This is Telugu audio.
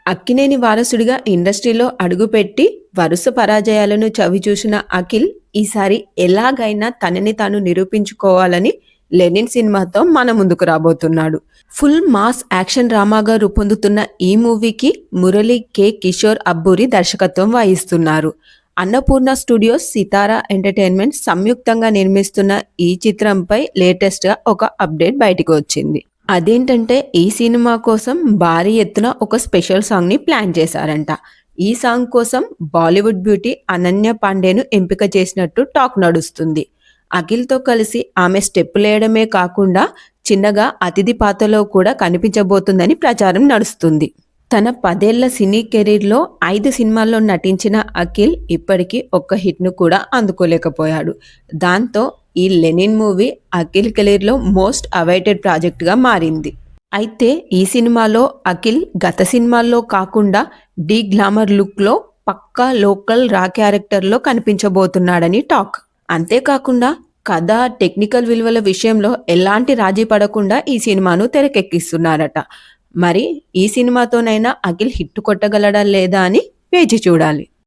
అక్కినేని వారసుడిగా ఇండస్ట్రీలో అడుగుపెట్టి వరుస పరాజయాలను చవిచూసిన అఖిల్ ఈసారి ఎలాగైనా తనని తాను నిరూపించుకోవాలని లెనిన్ సినిమాతో మన ముందుకు రాబోతున్నాడు. ఫుల్ మాస్ యాక్షన్ డ్రామాగా రూపొందుతున్న ఈ మూవీకి మురళీ కె కిషోర్ అబ్బూరి దర్శకత్వం వహిస్తున్నారు. అన్నపూర్ణ స్టూడియోస్, సితారా ఎంటర్టైన్మెంట్ సంయుక్తంగా నిర్మిస్తున్న ఈ చిత్రంపై లేటెస్ట్గా ఒక అప్డేట్ బయటకు వచ్చింది. అదేంటంటే ఈ సినిమా కోసం భారీ ఎత్తున ఒక స్పెషల్ సాంగ్‌ని ప్లాన్ చేశారంట. ఈ సాంగ్ కోసం బాలీవుడ్ బ్యూటీ అనన్య పాండేను ఎంపిక చేసినట్టు టాక్ నడుస్తుంది. అఖిల్‌తో కలిసి ఆమె స్టెప్పులేయడమే కాకుండా చిన్నగా అతిథి పాత్రలో కూడా కనిపించబోతుందని ప్రచారం నడుస్తుంది. తన 10 ఏళ్ల సినీ కెరీర్‌లో 5 సినిమాల్లో నటించిన అఖిల్ ఇప్పటికీ ఒక్క హిట్‌ను కూడా అందుకోలేకపోయాడు. దాంతో ఈ లెనిన్ మూవీ అఖిల్ కెరీర్‌లో మోస్ట్ అవైటెడ్ ప్రాజెక్ట్‌గా మారింది. అయితే ఈ సినిమాలో అఖిల్ గత సినిమాల్లో కాకుండా డీ గ్లామర్ లుక్‌లో పక్కా లోకల్ రా క్యారెక్టర్‌లో కనిపించబోతున్నాడని టాక్. అంతేకాకుండా కథ, టెక్నికల్ విలువల విషయంలో ఎలాంటి రాజీ పడకుండా ఈ సినిమాను తెరకెక్కిస్తున్నారట. మరి ఈ సినిమాతోనైనా అఖిల్ హిట్ కొట్టగలడా లేదా అని వేచి చూడాలి.